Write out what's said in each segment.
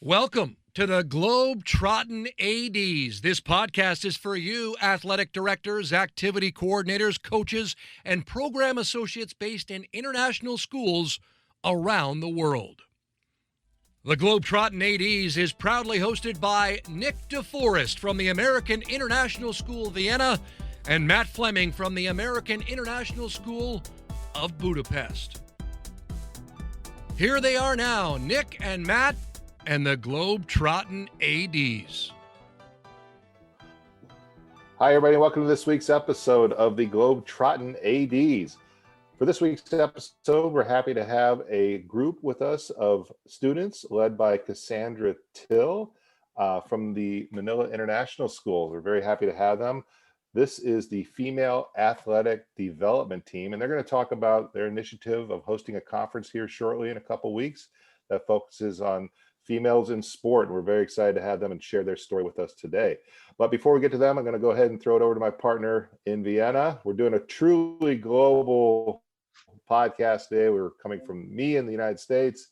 Welcome to the Globetrottin ADs. This podcast is for you, athletic directors, activity coordinators, coaches, and program associates based in international schools around the world. The Globetrottin ADs is proudly hosted by Nick DeForest from the American International School of Vienna and Matt Fleming from the American International School of Budapest. Here they are now, Nick and Matt and the Globetrottin ADs. Hi, everybody, and welcome to this week's episode of the Globetrottin ADs. For this week's episode, we're happy to have a group with us of students led by Cassandra Till from the Manilla International School. We're very happy to have them. This is the Female Athletic Development Team, and they're going to talk about their initiative of hosting a conference here shortly in a couple weeks that focuses on females in sport. We're very excited to have them and share their story with us today. But before we get to them, I'm going to go ahead and throw it over to my partner in Vienna. We're doing a truly global podcast today. We're coming from me in the United States,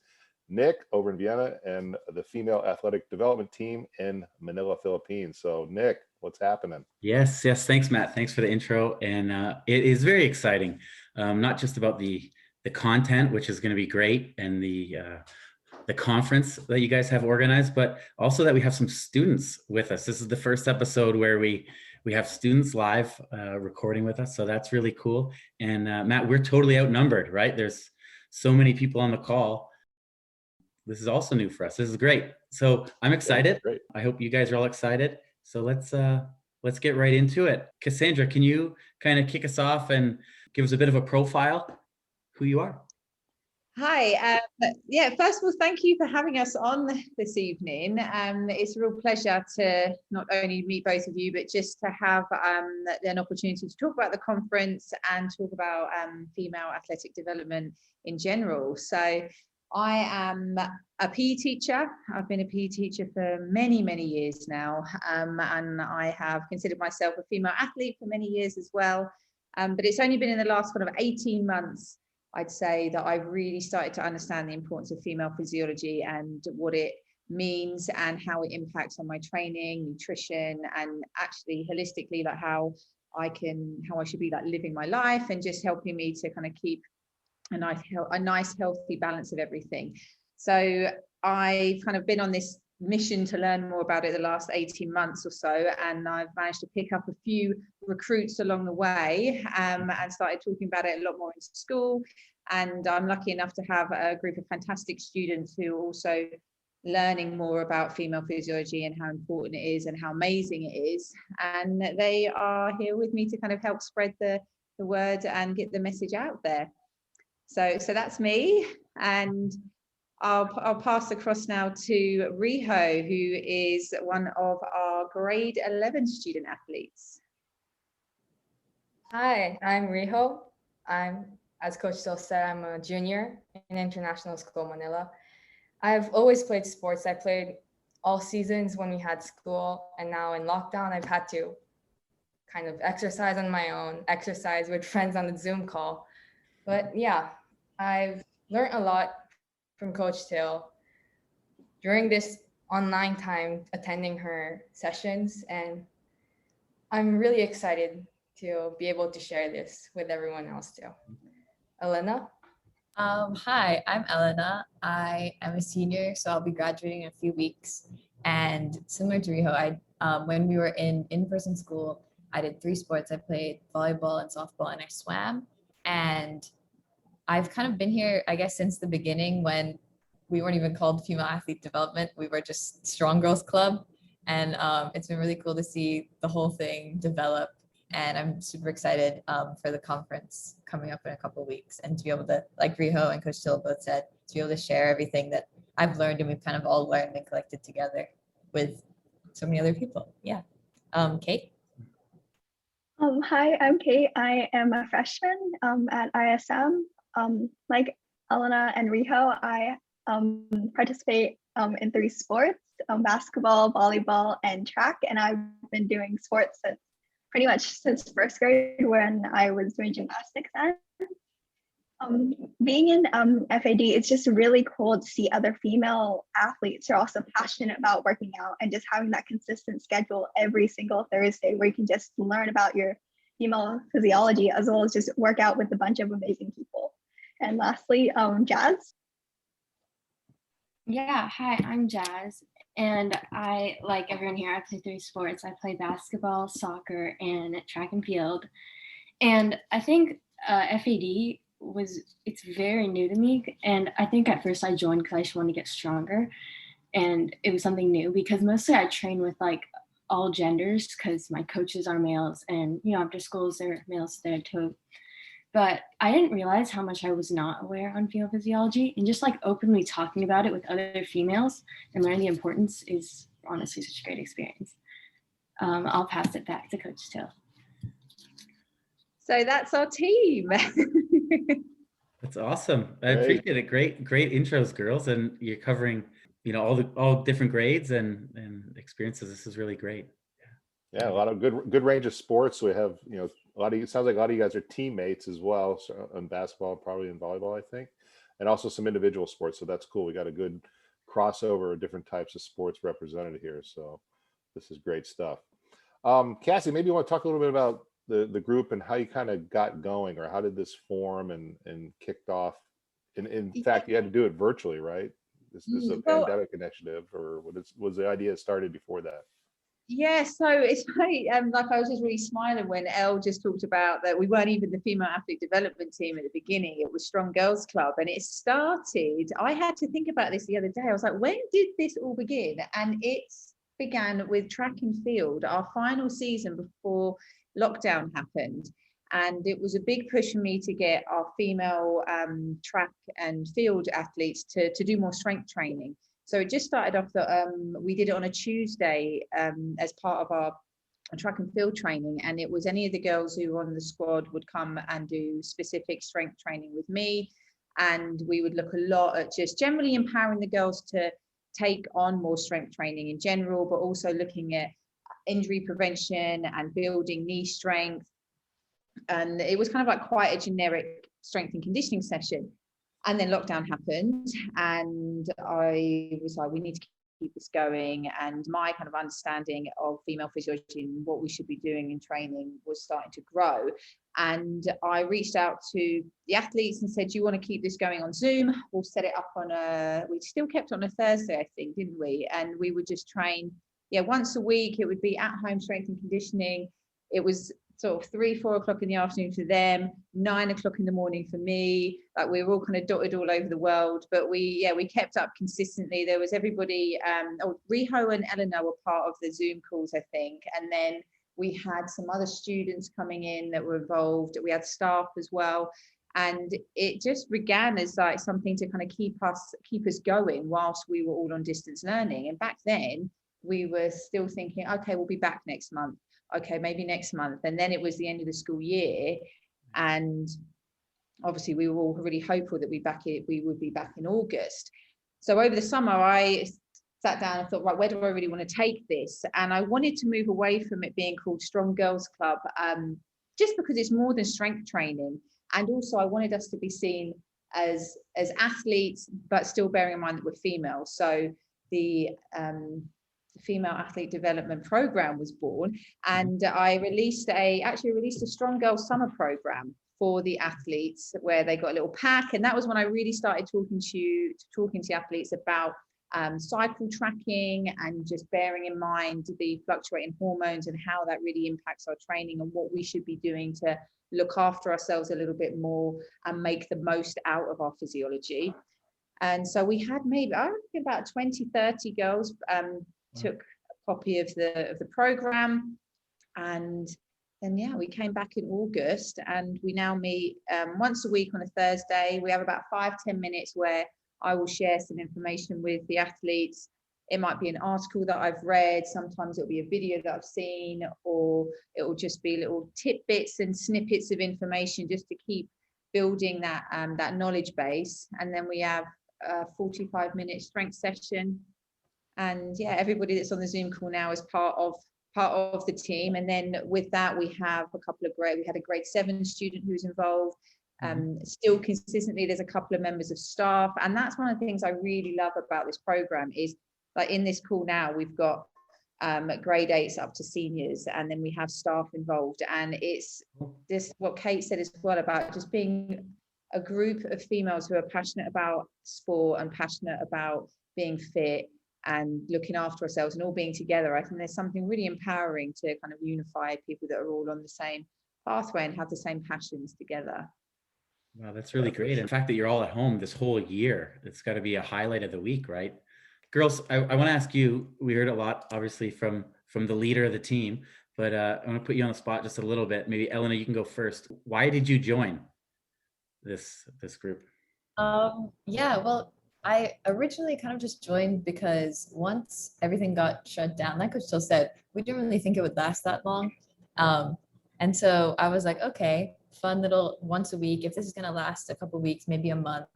Nick over in Vienna, and the Female Athletic Development Team in Manila, Philippines. So Nick, what's happening? Yes. Thanks, Matt. Thanks for the intro. And it is very exciting, not just about the content, which is going to be great, and the conference that you guys have organized, but also that we have some students with us. This is the first episode where we have students live recording with us. So that's really cool. And Matt, we're totally outnumbered, right? There's so many people on the call. This is also new for us. This is great. So I'm excited. Great. I hope you guys are all excited. So let's get right into it. Cassandra, can you kind of kick us off and give us a bit of a profile, who you are? Hi. First of all, thank you for having us on this evening. It's a real pleasure to not only meet both of you, but just to have an opportunity to talk about the conference and talk about female athletic development in general. So I am a PE teacher. I've been a PE teacher for many, many years now. And I have considered myself a female athlete for many years as well. But it's only been in the last kind of 18 months I'd say that I've really started to understand the importance of female physiology and what it means and how it impacts on my training, nutrition, and actually holistically, like how I should be like living my life, and just helping me to kind of keep a nice healthy balance of everything. So I've kind of been on this mission to learn more about it the last 18 months or so, and I've managed to pick up a few recruits along the way and started talking about it a lot more in school. And I'm lucky enough to have a group of fantastic students who are also learning more about female physiology and how important it is and how amazing it is, and they are here with me to kind of help spread the word and get the message out there. So that's me, and I'll pass across now to Riho, who is one of our grade 11 student athletes. Hi, I'm Riho. As Coach Till said, I'm a junior in International School of Manilla. I've always played sports. I played all seasons when we had school, and now in lockdown, I've had to kind of exercise on my own, exercise with friends on the Zoom call. But yeah, I've learned a lot from Coach Till during this online time attending her sessions, and I'm really excited to be able to share this with everyone else too. Elena? Hi, I'm Elena. I am a senior, so I'll be graduating in a few weeks. And similar to Riho, when we were in in-person school, I did 3 sports. I played volleyball and softball, and I swam. And I've kind of been here, I guess, since the beginning, when we weren't even called Female Athlete Development. We were just Strong Girls Club. And it's been really cool to see the whole thing develop. And I'm super excited for the conference coming up in a couple of weeks, and to be able to, like Riho and Coach Till both said, to be able to share everything that I've learned and we've kind of all learned and collected together with so many other people. Yeah. Kate? Hi, I'm Kate. I am a freshman at ISM. Like Elena and Riho, I participate in 3 sports, basketball, volleyball, and track. And I've been doing sports pretty much since 1st grade, when I was doing gymnastics then. Being in FAD, it's just really cool to see other female athletes who are also passionate about working out and just having that consistent schedule every single Thursday where you can just learn about your female physiology as well as just work out with a bunch of amazing people. And lastly, Jazz. Yeah, hi, I'm Jazz. And I, like everyone here, I play 3 sports. I play basketball, soccer, and track and field. And I think FAD it's very new to me. And I think at first I joined because I just wanted to get stronger. And it was something new because mostly I train with like all genders because my coaches are males and, you know, after schools there are males there too. But I didn't realize how much I was not aware on female physiology, and just like openly talking about it with other females and learning the importance is honestly such a great experience. I'll pass it back to Coach Till. So that's our team. That's awesome. I appreciate it. Great intros, girls, and you're covering, you know, all different grades and experiences. This is really great. Yeah, a lot of good range of sports. We have, you know, it sounds like a lot of you guys are teammates as well, so in basketball, probably in volleyball, I think, and also some individual sports. So that's cool. We got a good crossover of different types of sports represented here. So this is great stuff. Cassie, maybe you want to talk a little bit about the group and how you kind of got going, or how did this form and kicked off? In fact, you had to do it virtually, right? This is a pandemic initiative, or was the idea started before that? Yeah, so it's funny, like I was just really smiling when Elle just talked about that we weren't even the female athlete development team at the beginning. It was Strong Girls Club, and it started, I had to think about this the other day. I was like, when did this all begin? And it began with track and field, our final season before lockdown happened. And it was a big push for me to get our female track and field athletes to do more strength training. So it just started off that we did it on a Tuesday as part of our track and field training. And it was any of the girls who were on the squad would come and do specific strength training with me. And we would look a lot at just generally empowering the girls to take on more strength training in general, but also looking at injury prevention and building knee strength. And it was kind of like quite a generic strength and conditioning session. And then lockdown happened, and I was like, we need to keep this going. And my kind of understanding of female physiology and what we should be doing in training was starting to grow. And I reached out to the athletes and said, do you want to keep this going on Zoom? We'll set it up we still kept it on a Thursday, I think, didn't we? And we would just train, once a week. It would be at home strength and conditioning. It was sort of 3-4 o'clock in the afternoon for them, 9 o'clock in the morning for me. Like, we were all kind of dotted all over the world, but we kept up consistently. There was everybody, Riho and Eleanor were part of the Zoom calls, I think. And then we had some other students coming in that were involved. We had staff as well. And it just began as like something to kind of keep us going whilst we were all on distance learning. And back then we were still thinking, okay, we'll be back next month. Okay, maybe next month. And then it was the end of the school year. And obviously we were all really hopeful that we would be back in August. So over the summer, I sat down and thought, right, where do I really want to take this? And I wanted to move away from it being called Strong Girls Club, just because it's more than strength training. And also I wanted us to be seen as athletes, but still bearing in mind that we're female. So the female athlete development program was born, and I released a Strong Girls summer program for the athletes where they got a little pack. And that was when I really started talking to athletes about cycle tracking and just bearing in mind the fluctuating hormones and how that really impacts our training and what we should be doing to look after ourselves a little bit more and make the most out of our physiology. And so we had maybe, I think, about 20-30 girls took a copy of the program. And then we came back in August, and we now meet once a week on a Thursday. We have about 5-10 minutes where I will share some information with the athletes. It might be an article that I've read, sometimes it'll be a video that I've seen, or it will just be little tidbits and snippets of information just to keep building that knowledge base. And then we have a 45-minute strength session. And everybody that's on the Zoom call now is part of the team. And then with that, we have we had a grade 7 student who's involved. Still consistently, there's a couple of members of staff, and that's one of the things I really love about this program is, like, in this call now, we've got grade 8s up to seniors, and then we have staff involved, and it's this what Kate said as well about just being a group of females who are passionate about sport and passionate about being fit and looking after ourselves and all being together. I think there's something really empowering to kind of unify people that are all on the same pathway and have the same passions together. Wow, that's really great. And the fact that you're all at home this whole year, it's got to be a highlight of the week, right? Girls, I want to ask you, we heard a lot, obviously, from the leader of the team, but I want to put you on the spot just a little bit. Maybe Elena, you can go first. Why did you join this group? Yeah, well, I originally kind of just joined because once everything got shut down, like Coach Till said, we didn't really think it would last that long. And so I was like, okay, fun little once a week. If this is going to last a couple of weeks, maybe a month,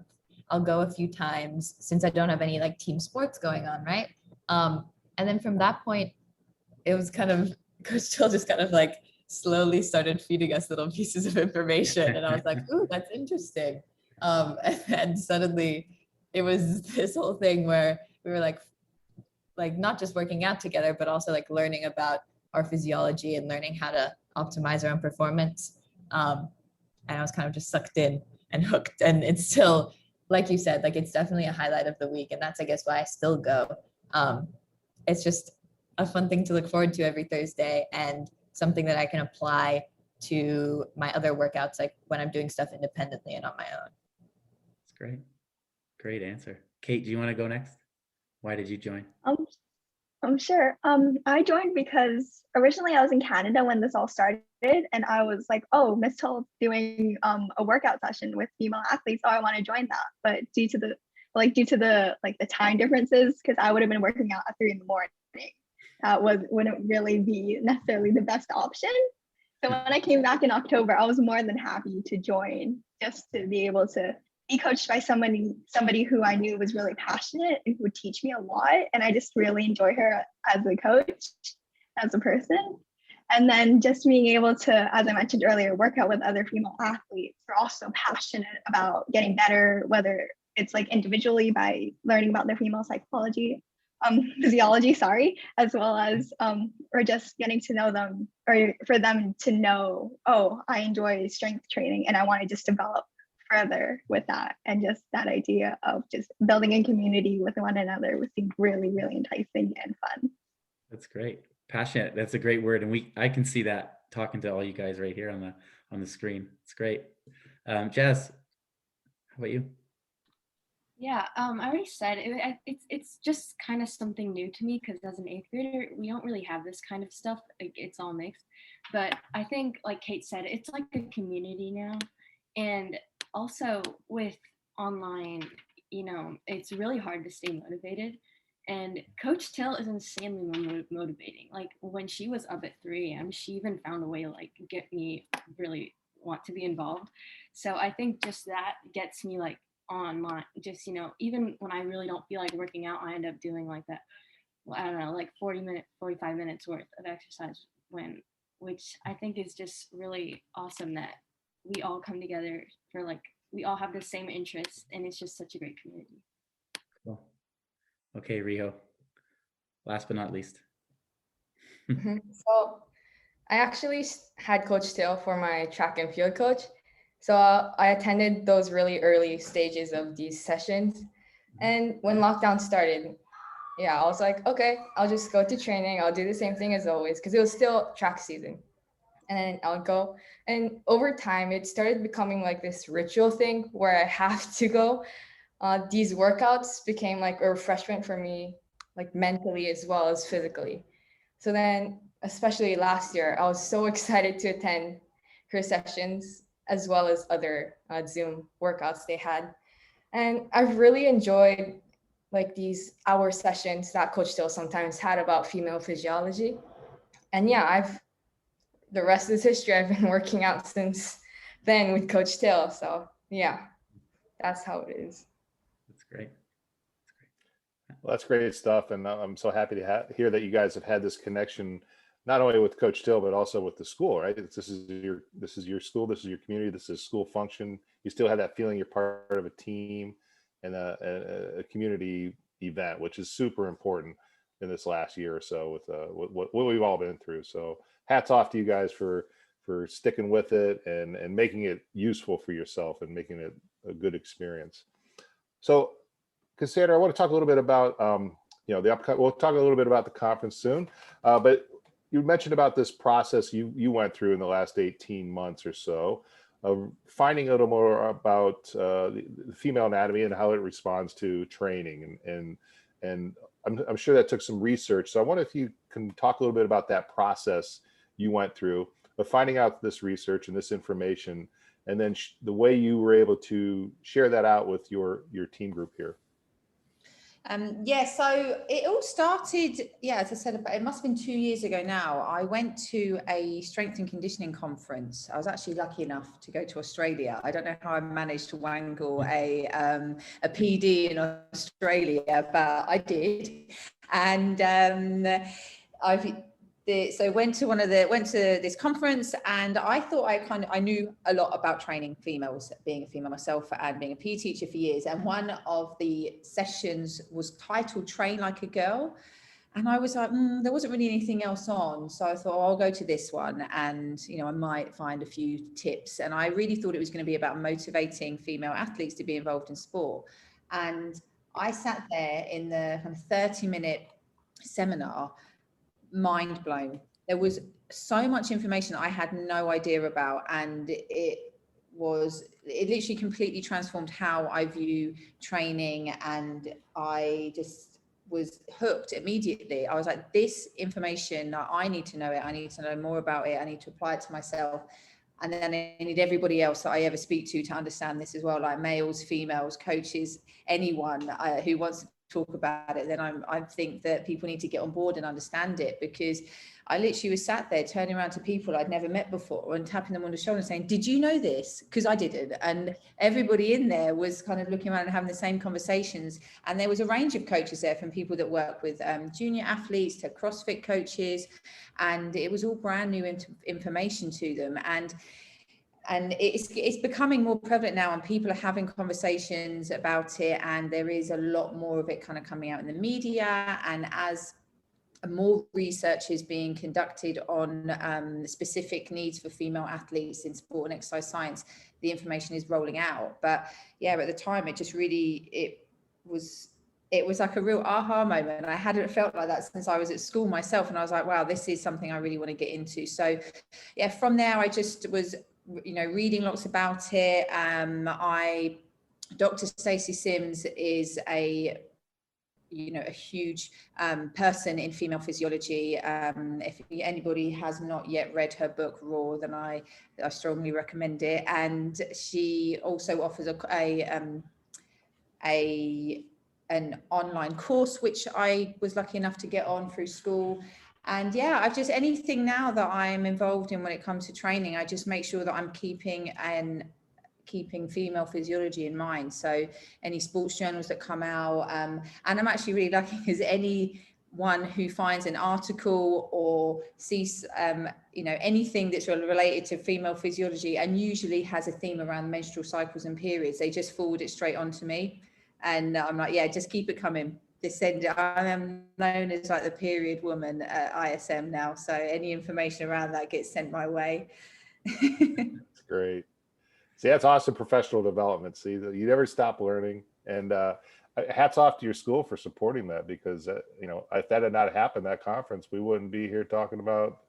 I'll go a few times since I don't have any like team sports going on, right? And then from that point, it was kind of, Coach Till just kind of like slowly started feeding us little pieces of information. And I was like, ooh, that's interesting. And suddenly it was this whole thing where we were like not just working out together, but also like learning about our physiology and learning how to optimize our own performance. And I was kind of just sucked in and hooked. And it's still, like you said, like it's definitely a highlight of the week. And that's, I guess, why I still go. It's just a fun thing to look forward to every Thursday and something that I can apply to my other workouts, like when I'm doing stuff independently and on my own. That's great. Great answer. Kate, do you want to go next? Why did you join? I'm sure. I joined because originally I was in Canada when this all started, and I was like, oh, Miss Till's doing a workout session with female athletes, so I want to join that. But due to the time differences, because I would have been working out at 3 a.m, that wouldn't really be necessarily the best option. So when I came back in October, I was more than happy to join, just to be able to be coached by somebody who I knew was really passionate and who would teach me a lot. And I just really enjoy her as a coach, as a person. And then just being able to, as I mentioned earlier, work out with other female athletes who are also passionate about getting better, whether it's like individually by learning about their female physiology, as well as or just getting to know them, or for them to know, oh, I enjoy strength training and I want to just develop further with that. And just that idea of just building a community with one another was really, really enticing and fun. That's great. Passionate. That's a great word. And I can see that talking to all you guys right here on the screen. It's great. Jazz, how about you? Yeah, I already said it's just kind of something new to me because as an 8th grader, we don't really have this kind of stuff. Like, it's all mixed. But I think, like Kate said, it's like a community now. And also with online, it's really hard to stay motivated. And Coach Till is insanely motivating. Like, when she was up at 3 a.m, she even found a way to like get me really want to be involved. So I think just that gets me like on my, just, even when I really don't feel like working out, I end up doing like that, well, I don't know, like 45 minutes worth of exercise which I think is just really awesome that we all come together for like, we all have the same interests, and it's just such a great community. Cool. Okay, Riho, last but not least. So I actually had Coach Till for my track and field coach. So I attended those really early stages of these sessions. And when lockdown started, I was like, okay, I'll just go to training. I'll do the same thing as always, because it was still track season. And then I'll go. And over time, it started becoming like this ritual thing where I have to go. These workouts became like a refreshment for me, like mentally as well as physically. So then, especially last year, I was so excited to attend her sessions as well as other Zoom workouts they had. And I've really enjoyed like these hour sessions that Coach Till sometimes had about female physiology. And the rest is history. I've been working out since then with Coach Till. So that's how it is. That's great. Well, that's great stuff. And I'm so happy to hear that you guys have had this connection not only with Coach Till, but also with the school, right? This is your school, this is your community, this is school function. You still have that feeling you're part of a team and a community event, which is super important in this last year or so with what we've all been through. So hats off to you guys for sticking with it and making it useful for yourself and making it a good experience. So Cassandra, I want to talk a little bit about we'll talk a little bit about the conference soon, but you mentioned about this process you went through in the last 18 months or so of finding a little more about the female anatomy and how it responds to training, and I'm sure that took some research. So I wonder if you can talk a little bit about that process you went through of finding out this research and this information, and then the way you were able to share that out with your team group here. Yeah, so it all started, as I said, it must have been 2 years ago now. I went to a strength and conditioning conference. I was actually lucky enough to go to Australia. I don't know how I managed to wangle a PD in Australia, but I did. And so went to this conference, and I thought I knew a lot about training females, being a female myself and being a PE teacher for years. And one of the sessions was titled "Train Like a Girl," and I was like, there wasn't really anything else on, so I thought, I'll go to this one, and I might find a few tips. And I really thought it was going to be about motivating female athletes to be involved in sport. And I sat there in the kind of 30-minute seminar, mind blown. There was so much information I had no idea about, and it literally completely transformed how I view training, and I just was hooked immediately. I was like, this information, I need to know it, I need to know more about it, I need to apply it to myself. And then I need everybody else that I ever speak to understand this as well, like males, females, coaches, anyone who wants to talk about it. Then I think that people need to get on board and understand it, because I literally was sat there turning around to people I'd never met before and tapping them on the shoulder and saying, did you know this? Because I didn't. And everybody in there was kind of looking around and having the same conversations. And there was a range of coaches there, from people that work with junior athletes to CrossFit coaches. And it was all brand new information to them. And it's becoming more prevalent now, and people are having conversations about it, and there is a lot more of it kind of coming out in the media. And as more research is being conducted on specific needs for female athletes in sport and exercise science, the information is rolling out. But at the time, it was like a real aha moment. I hadn't felt like that since I was at school myself, and I was like, wow, this is something I really want to get into. So from there, I just was reading lots about it. Dr. Stacey Sims is a huge person in female physiology. If anybody has not yet read her book Raw, then I strongly recommend it. And she also offers an online course, which I was lucky enough to get on through school. And I've just, anything now that I'm involved in when it comes to training, I just make sure that I'm keeping female physiology in mind. So any sports journals that come out, and I'm actually really lucky, because anyone who finds an article or sees anything that's related to female physiology and usually has a theme around menstrual cycles and periods, they just forward it straight on to me. And I'm like, just keep it coming. I am known as like the period woman at ISM now, so any information around that gets sent my way. That's great. See, that's awesome professional development. See, you never stop learning, and hats off to your school for supporting that, because if that had not happened, that conference, we wouldn't be here talking about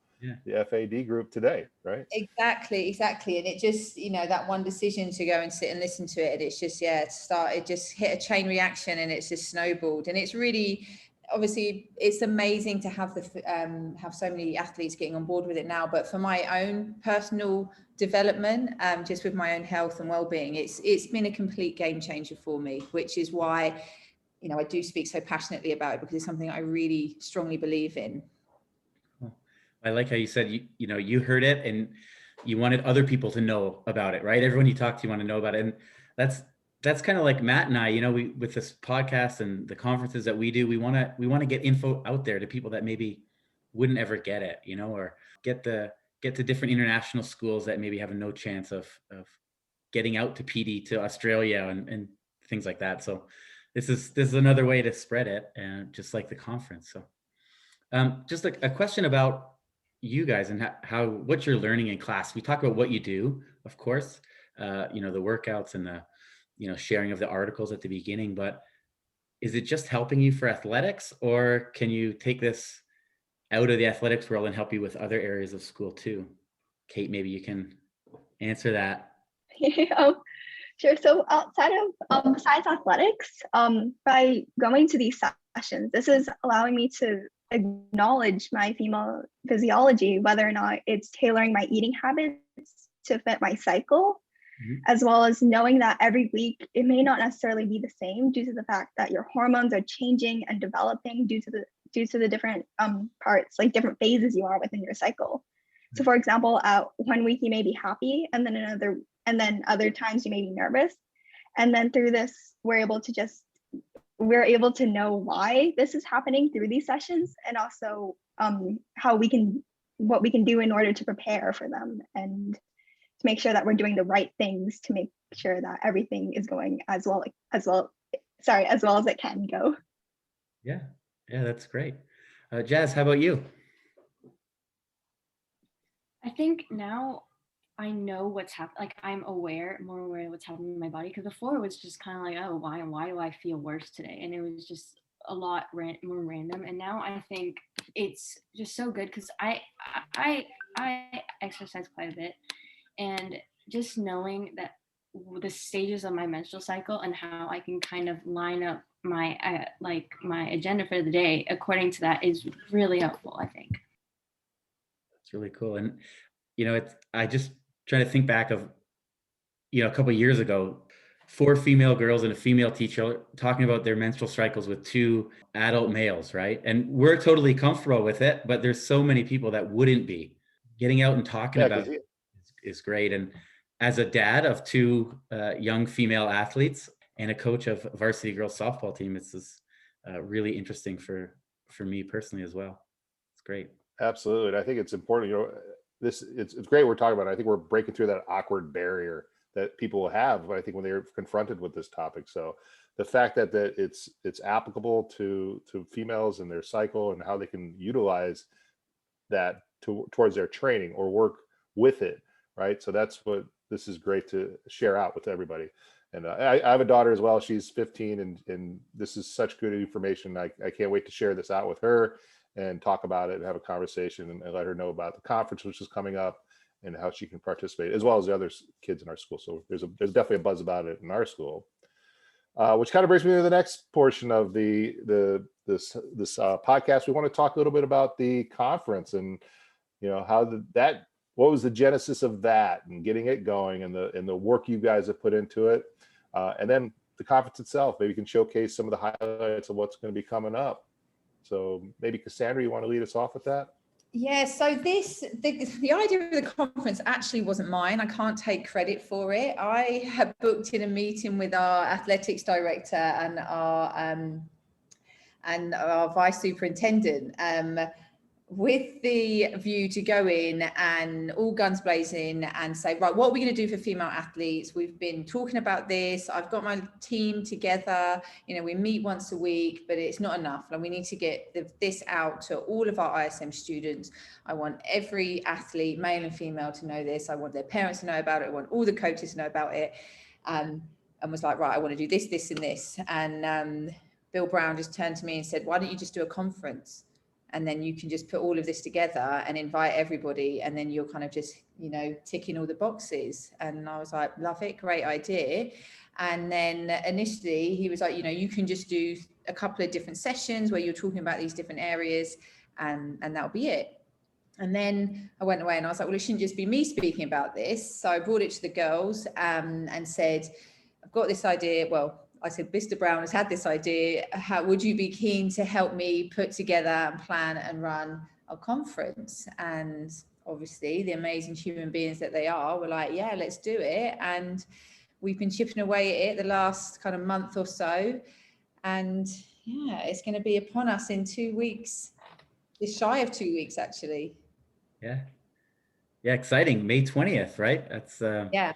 the FAD group today, right? Exactly. And it just, that one decision to go and sit and listen to it, and it's just, it just hit a chain reaction, and it's just snowballed. And it's really, obviously, it's amazing to have have so many athletes getting on board with it now. But for my own personal development, just with my own health and well-being, it's been a complete game changer for me, which is why, I do speak so passionately about it, because it's something I really strongly believe in. I like how you said, you heard it and you wanted other people to know about it, right? Everyone you talk to, you want to know about it. And that's kind of like Matt and I, we, with this podcast and the conferences that we do, we want to get info out there to people that maybe wouldn't ever get it, or get to different international schools that maybe have no chance of getting out to PD to Australia and things like that. So this is another way to spread it, and just like the conference. So just a question about you guys and how what you're learning in class. We talk about what you do, of course, the workouts and the sharing of the articles at the beginning, but is it just helping you for athletics, or can you take this out of the athletics world and help you with other areas of school too? Kate, maybe you can answer that. Sure. So outside of besides athletics, by going to these sessions, this is allowing me to acknowledge my female physiology, whether or not it's tailoring my eating habits to fit my cycle, as well as knowing that every week it may not necessarily be the same due to the fact that your hormones are changing and developing due to the different parts, like different phases you are within your cycle. So for example, 1 week you may be happy, and then other times you may be nervous. And then through this, we're able to know why this is happening through these sessions, and also what we can do in order to prepare for them, and to make sure that we're doing the right things to make sure that everything is going as well as it can go. Yeah, that's great. Jazz, how about you? I think now I know what's happening. Like I'm more aware of what's happening in my body. Because before it was just kind of like, oh, why do I feel worse today? And it was just a lot more random. And now I think it's just so good because I exercise quite a bit, and just knowing that the stages of my menstrual cycle and how I can kind of line up my my agenda for the day according to that is really helpful, I think. It's really cool. And I just try to think back of a couple of years ago, 4 female girls and a female teacher talking about their menstrual cycles with 2 adult males, right? And we're totally comfortable with it, but there's so many people that wouldn't be. Getting out and talking about it is great. And as a dad of 2 young female athletes and a coach of varsity girls softball team, it's really interesting for me personally as well. It's great. Absolutely. And I think it's important, it's great we're talking about it. I think we're breaking through that awkward barrier that people have, I think, when they're confronted with this topic. So the fact that it's applicable to females and their cycle and how they can utilize that towards their training or work with it, right? So that's what this is great to share out with everybody. And I have a daughter as well. She's 15, and this is such good information. I can't wait to share this out with her and talk about it and have a conversation and let her know about the conference, which is coming up, and how she can participate, as well as the other kids in our school. So there's definitely a buzz about it in our school, which kind of brings me to the next portion of this podcast. We want to talk a little bit about the conference and what was the genesis of that and getting it going, and the work you guys have put into it, and then the conference itself. Maybe you can showcase some of the highlights of what's going to be coming up. So maybe Cassandra, you want to lead us off with that? Yeah, so the idea of the conference actually wasn't mine. I can't take credit for it. I had booked in a meeting with our athletics director and our vice superintendent, with the view to go in and all guns blazing and say, right, what are we going to do for female athletes? We've been talking about this. I've got my team together. We meet once a week, but it's not enough. And we need to get this out to all of our ISM students. I want every athlete, male and female, to know this. I want their parents to know about it. I want all the coaches to know about it. And was like, right, I want to do this, this, and this. And Bill Brown just turned to me and said, why don't you just do a conference? And then you can just put all of this together and invite everybody, and then you're kind of just, ticking all the boxes. And I was like, love it, great idea. And then initially he was like, you can just do a couple of different sessions where you're talking about these different areas, and that'll be it. And then I went away and I was like, well, it shouldn't just be me speaking about this. So I brought it to the girls and said, I've got this idea. Well, I said, Mr. Brown has had this idea. How would you be keen to help me put together and plan and run a conference? And obviously the amazing human beings that they are were like, yeah, let's do it. And we've been chipping away at it the last kind of month or so. And yeah, it's going to be upon us in 2 weeks. Just shy of 2 weeks, actually. Yeah. Yeah, exciting. May 20th, right? That's Yeah.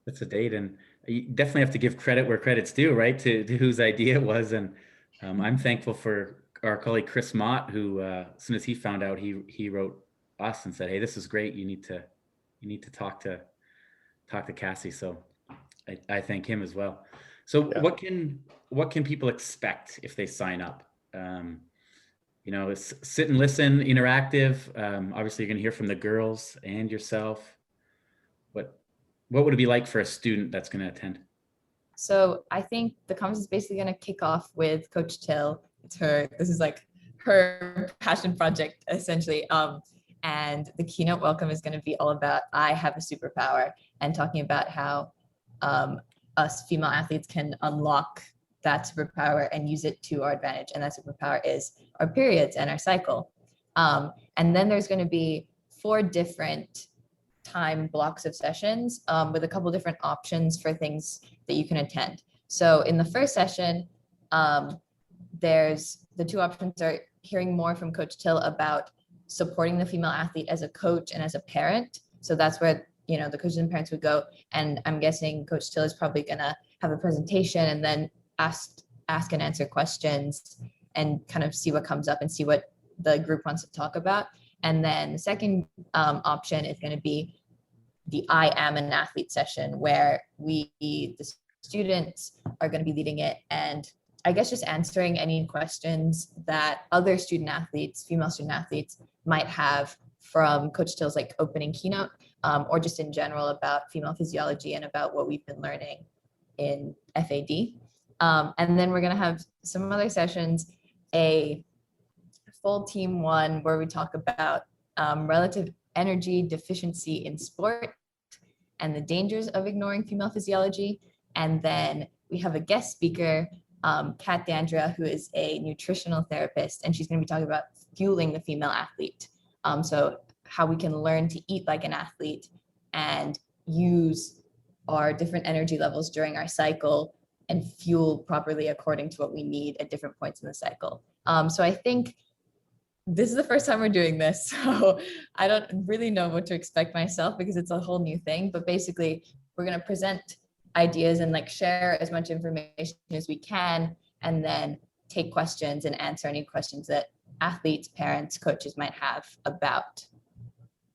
that's a date, and you definitely have to give credit where credit's due, right? To whose idea it was, and I'm thankful for our colleague Chris Mott, who as soon as he found out, he wrote us and said, "Hey, this is great. You need to talk to Cassie." So I thank him as well. So Yeah. what can people expect if they sign up? It's sit and listen, interactive. Obviously, you're going to hear from the girls and yourself. What would it be like for a student that's going to attend? So I think the conference is basically going to kick off with Coach Till. This is like her passion project, essentially. And the keynote welcome is going to be all about I have a superpower, and talking about how us female athletes can unlock that superpower and use it to our advantage. And that superpower is our periods and our cycle. And then there's going to be 4 different time blocks of sessions with a couple different options for things that you can attend. So in the first session, there's the 2 options are hearing more from Coach Till about supporting the female athlete as a coach and as a parent. So that's where, the coaches and parents would go. And I'm guessing Coach Till is probably gonna have a presentation and then ask and answer questions and kind of see what comes up and see what the group wants to talk about. And then the second option is going to be the I am an athlete session, where the students are going to be leading it, and I guess just answering any questions that other student athletes, female student athletes, might have from Coach Till's like opening keynote, or just in general about female physiology and about what we've been learning in FAD. And then we're going to have some other sessions, a full team one where we talk about relative energy deficiency in sport and the dangers of ignoring female physiology. And then we have a guest speaker, Kat Dandra, who is a nutritional therapist, and she's going to be talking about fueling the female athlete. So how we can learn to eat like an athlete and use our different energy levels during our cycle and fuel properly according to what we need at different points in the cycle. So I think this is the first time we're doing this, so I don't really know what to expect myself because it's a whole new thing. But basically, we're going to present ideas and like share as much information as we can, and then take questions and answer any questions that athletes, parents, coaches might have about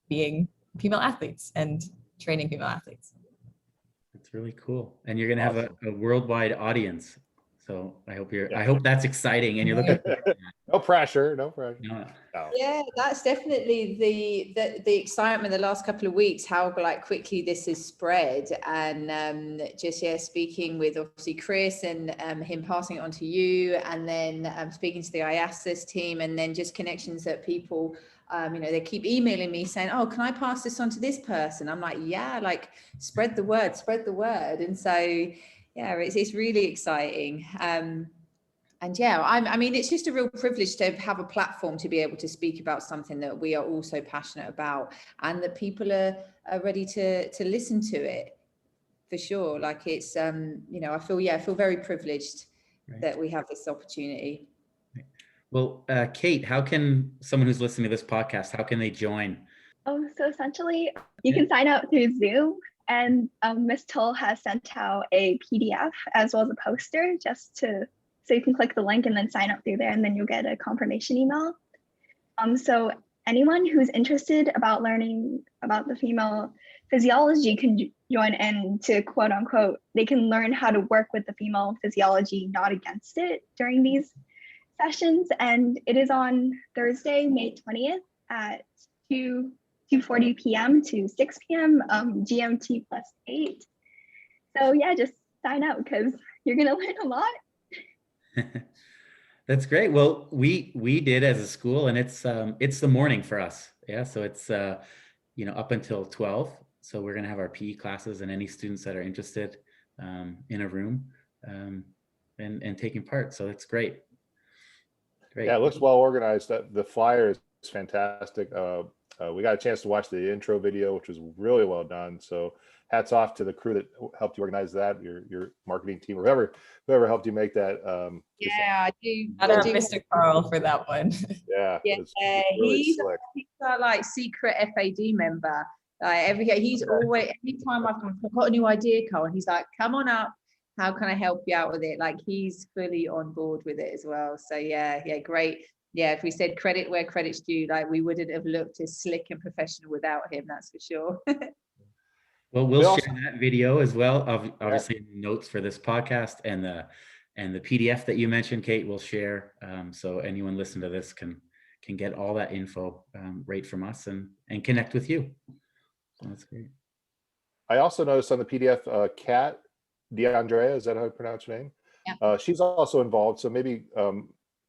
being female athletes and training female athletes. That's really cool. And you're going to have a worldwide audience. So I hope that's exciting and you're looking No pressure. No. Yeah, that's definitely the excitement the last couple of weeks, how like quickly this has spread, and speaking with obviously Chris and him passing it on to you, and then speaking to the IASIS team, and then just connections that people they keep emailing me saying, oh, can I pass this on to this person? I'm like, yeah, like spread the word. And so yeah, it's really exciting. And yeah, I mean, it's just a real privilege to have a platform to be able to speak about something that we are all so passionate about, and that people are ready to listen to it, for sure. Like it's, I feel very privileged that we have this opportunity. Well, Kate, how can someone who's listening to this podcast, how can they join? So essentially, you can sign up through Zoom, and Ms. Till has sent out a PDF as well as a poster so you can click the link and then sign up through there, and then you'll get a confirmation email. So anyone who's interested about learning about the female physiology can join in to quote unquote, they can learn how to work with the female physiology, not against it, during these sessions. And it is on Thursday, May 20th at 2:40 p.m. to 6 p.m. GMT +8. So yeah, just sign up because you're gonna learn a lot. That's great. Well, we did as a school, and it's the morning for us. Yeah, so it's up until 12. So we're gonna have our PE classes, and any students that are interested in a room and taking part. So that's great. Yeah, it looks well organized. The flyer is fantastic. We got a chance to watch the intro video, which was really well done. So hats off to the crew that helped you organize that, your marketing team, or whoever helped you make that. Yeah, I do. Shout out Mr. Carl for that one. Yeah, Yeah, it's really he's slick. our like secret FAD member. Like he's always, anytime I've got a new idea, Carl, he's like, come on up. How can I help you out with it? Like he's fully on board with it as well. So yeah, great. Yeah, if we said credit where credit's due, like we wouldn't have looked as slick and professional without him, that's for sure. Well, we'll share that video as well, obviously in the notes for this podcast, and the PDF that you mentioned, Kate, will share. So anyone listening to this can get all that info right from us and connect with you. So that's great. I also noticed on the PDF, Kat DeAndrea, is that how you pronounce your name? Yeah. She's also involved. So maybe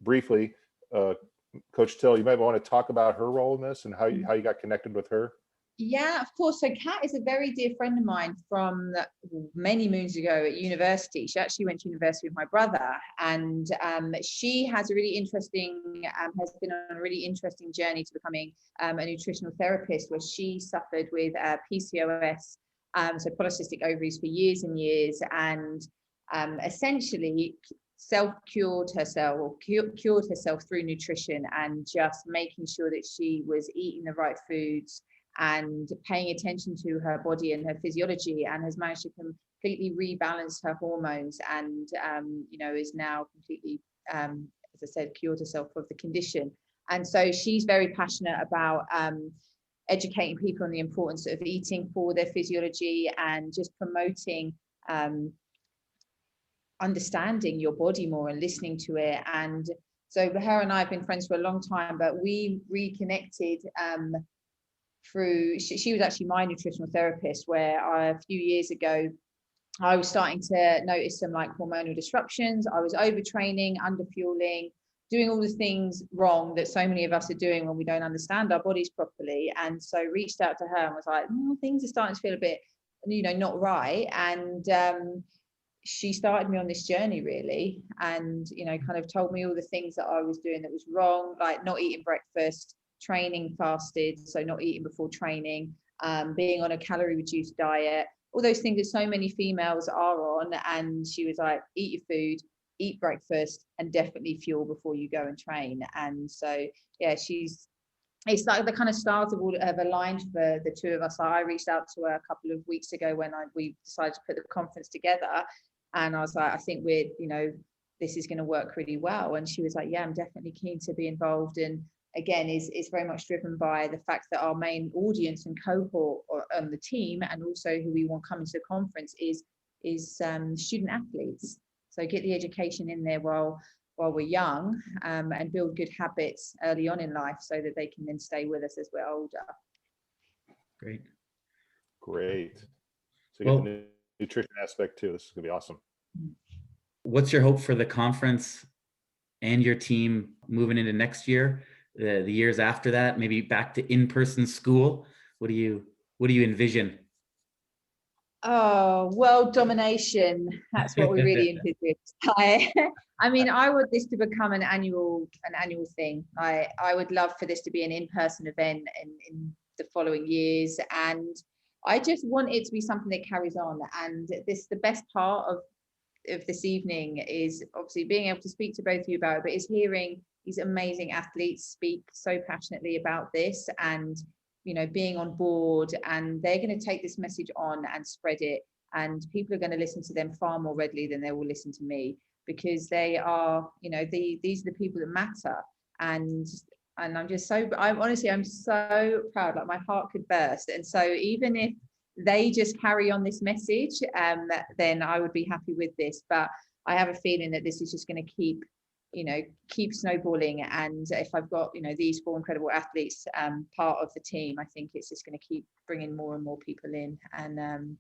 briefly, Coach Till, you might want to talk about her role in this and how you got connected with her. Yeah, of course. So Kat is a very dear friend of mine from many moons ago at university. She actually went to university with my brother, and she has a really interesting, has been on a really interesting journey to becoming a nutritional therapist, where she suffered with PCOS, so polycystic ovaries, for years and years, and essentially self-cured herself, or cured herself through nutrition, and just making sure that she was eating the right foods and paying attention to her body and her physiology, and has managed to completely rebalance her hormones, and is now completely, as I said, cured herself of the condition. And so she's very passionate about educating people on the importance of eating for their physiology, and just promoting understanding your body more and listening to it. And so her and I have been friends for a long time, but we reconnected through, she was actually my nutritional therapist, where a few years ago I was starting to notice some like hormonal disruptions. I was overtraining, underfueling, doing all the things wrong that so many of us are doing when we don't understand our bodies properly. And so reached out to her and was like, things are starting to feel a bit, not right. And she started me on this journey, really, and kind of told me all the things that I was doing that was wrong, like not eating breakfast, training fasted, so not eating before training, being on a calorie reduced diet, all those things that so many females are on. And she was like, eat your food, eat breakfast, and definitely fuel before you go and train. And so yeah, it's like the kind of stars have all have aligned for the two of us. I reached out to her a couple of weeks ago when we decided to put the conference together, and I was like, I think this is going to work really well. And she was like, yeah, I'm definitely keen to be involved. And again, is very much driven by the fact that our main audience and cohort on the team, and also who we want coming to the conference, is student athletes. So get the education in there while we're young, and build good habits early on in life, so that they can then stay with us as we're older. Great. So you get the nutrition aspect too. This is gonna be awesome. What's your hope for the conference and your team moving into next year, the years after that, maybe back to in-person school? What do you envision? Oh, world domination. That's what we really envisage. I mean, I want this to become an annual thing. I would love for this to be an in-person event in the following years, and I just want it to be something that carries on. And the best part of this evening is obviously being able to speak to both of you about it, but is hearing these amazing athletes speak so passionately about this, and being on board, and they're going to take this message on and spread it, and people are going to listen to them far more readily than they will listen to me, because they are, these are the people that matter. And I'm just I'm so proud, like my heart could burst. And so even if they just carry on this message, then I would be happy with this. But I have a feeling that this is just going to keep snowballing. And if I've got, these four incredible athletes part of the team, I think it's just going to keep bringing more and more people in. And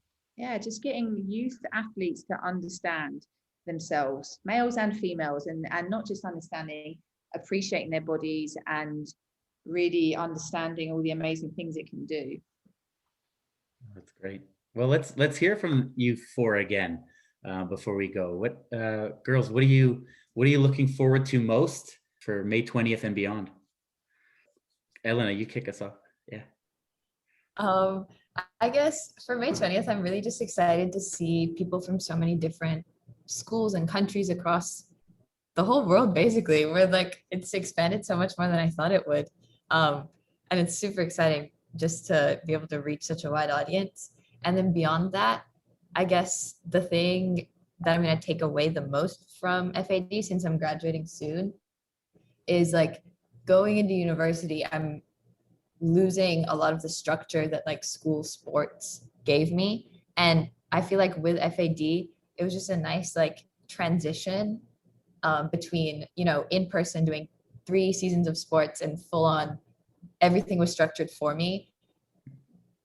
just getting youth athletes to understand themselves, males and females, and not just understanding, appreciating their bodies, and really understanding all the amazing things it can do. That's great. Well, let's hear from you four again before we go. What girls, what are you looking forward to most for May 20th and beyond? Elena, you kick us off. Yeah. I guess for May 20th, I'm really just excited to see people from so many different schools and countries across the whole world, basically. We're like, it's expanded so much more than I thought it would. And it's super exciting just to be able to reach such a wide audience. And then beyond that, I guess the thing that I'm going to take away the most from FAD, since I'm graduating soon, is like going into university, I'm losing a lot of the structure that like school sports gave me. And I feel like with FAD, it was just a nice like transition between, you know, in person doing 3 seasons of sports and full on everything was structured for me,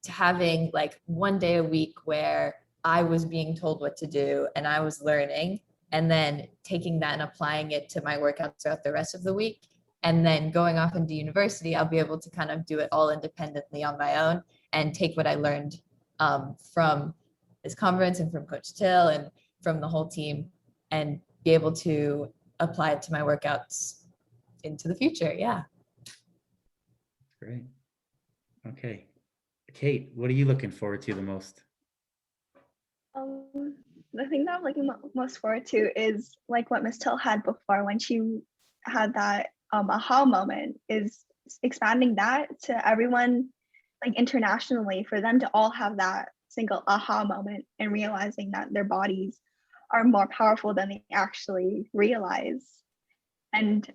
to having like 1 day a week where I was being told what to do and I was learning, and then taking that and applying it to my workouts throughout the rest of the week. And then going off into university, I'll be able to kind of do it all independently on my own and take what I learned from this conference and from Coach Till and from the whole team, and be able to apply it to my workouts into the future. Yeah. Great. Okay. Kate, what are you looking forward to the most? The thing that I'm looking most forward to is like what Miss Till had before when she had that aha moment, is expanding that to everyone like internationally, for them to all have that single aha moment and realizing that their bodies are more powerful than they actually realize. And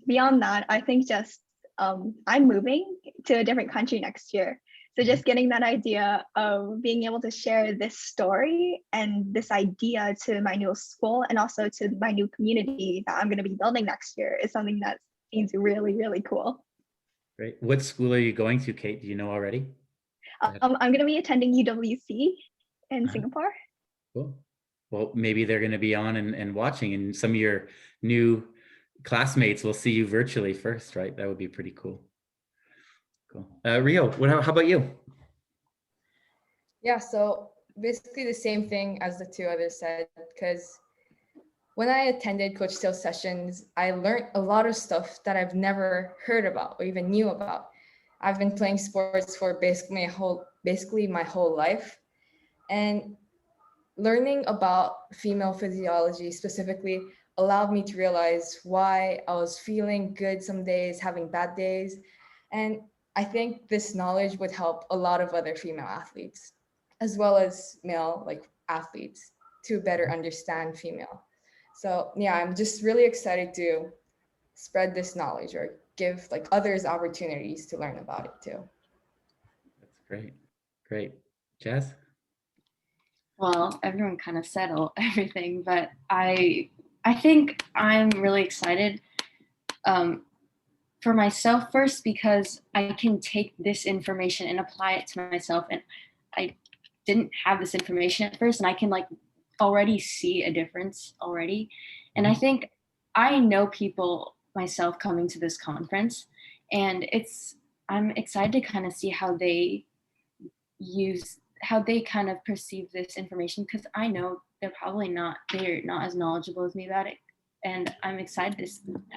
beyond that, I think just I'm moving to a different country next year. So just getting that idea of being able to share this story and this idea to my new school and also to my new community that I'm going to be building next year is something that seems really, really cool. Great. What school are you going to, Kate? Do you know already? I'm going to be attending UWC in Singapore. Cool. Well, maybe they're going to be on and watching, and some of your new classmates will see you virtually first, right? That would be pretty cool. Cool. Rio, how about you? Yeah, so basically the same thing as the two others said, because when I attended Coach Till's sessions, I learned a lot of stuff that I've never heard about or even knew about. I've been playing sports for basically my whole life, and learning about female physiology specifically allowed me to realize why I was feeling good some days, having bad days. And I think this knowledge would help a lot of other female athletes, as well as male like athletes, to better understand female. So yeah, I'm just really excited to spread this knowledge or give like others opportunities to learn about it too. That's great. Great. Jazz? Well, everyone kind of said everything, but I think I'm really excited for myself first, because I can take this information and apply it to myself. And I didn't have this information at first, and I can like already see a difference already. And I think I know people myself coming to this conference, and I'm excited to kind of see how they kind of perceive this information, because I know they're not as knowledgeable as me about it. And I'm excited to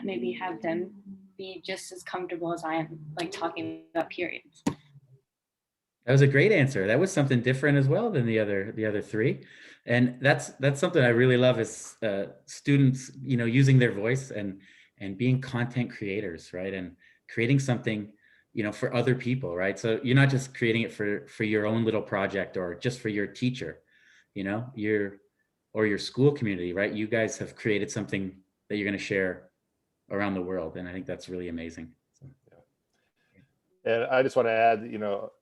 maybe have them be just as comfortable as I am, like talking about periods. That was a great answer. That was something different as well than the other three. And that's something I really love, is students, you know, using their voice and being content creators, right? And creating something, you know, for other people, right? So you're not just creating it for your own little project or just for your teacher, you know, or your school community, right? You guys have created something that you're going to share around the world. And I think that's really amazing. So. And I just want to add, you know,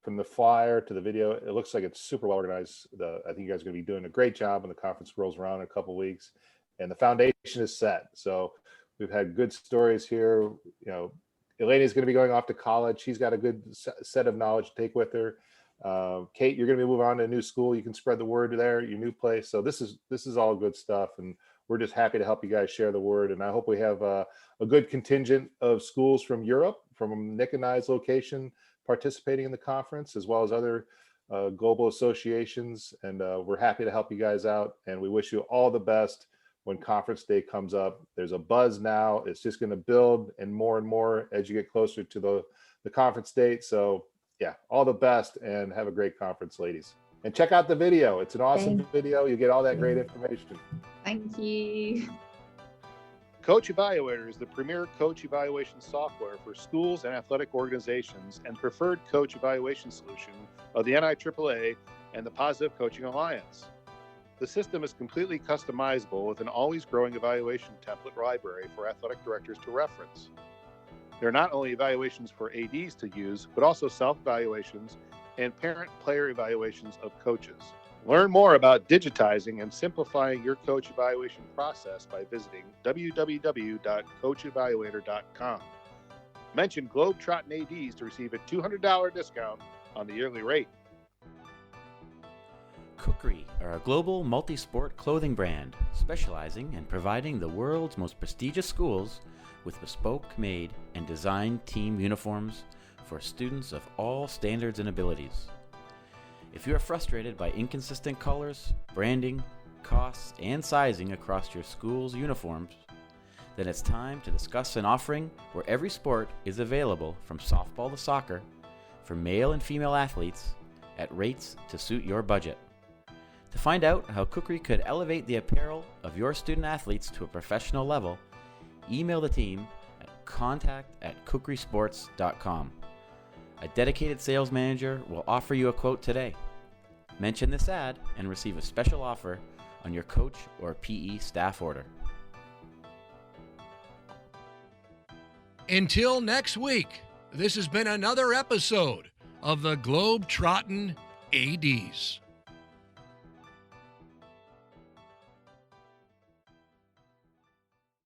from the flyer to the video, it looks like it's super well organized. I think you guys are going to be doing a great job when the conference rolls around in a couple of weeks, and the foundation is set. So we've had good stories here. You know, Elena is going to be going off to college. She's got a good set of knowledge to take with her. Kate, you're going to be moving on to a new school. You can spread the word there, your new place. So this is all good stuff, and we're just happy to help you guys share the word. And I hope we have a good contingent of schools from Europe, from Nick and I's location, participating in the conference, as well as other global associations. And we're happy to help you guys out. And we wish you all the best when conference day comes up. There's a buzz now. It's just going to build and more as you get closer to the conference date. So yeah, all the best and have a great conference, ladies. And check out the video. It's an awesome video. You get all that great information. Thank you. Coach Evaluator is the premier coach evaluation software for schools and athletic organizations and preferred coach evaluation solution of the NIAAA and the Positive Coaching Alliance. The system is completely customizable with an always growing evaluation template library for athletic directors to reference. There are not only evaluations for ADs to use, but also self-evaluations and parent-player evaluations of coaches. Learn more about digitizing and simplifying your coach evaluation process by visiting www.coachevaluator.com. Mention Globetrottin ADs to receive a $200 discount on the yearly rate. Kukri are a global multi-sport clothing brand specializing in providing the world's most prestigious schools with bespoke made and designed team uniforms for students of all standards and abilities. If you are frustrated by inconsistent colors, branding, costs, and sizing across your school's uniforms, then it's time to discuss an offering where every sport is available from softball to soccer for male and female athletes at rates to suit your budget. To find out how Kukri could elevate the apparel of your student athletes to a professional level, email the team at contact@kukrisports.com. A dedicated sales manager will offer you a quote today. Mention this ad and receive a special offer on your coach or PE staff order. Until next week, this has been another episode of the Globetrottin ADs.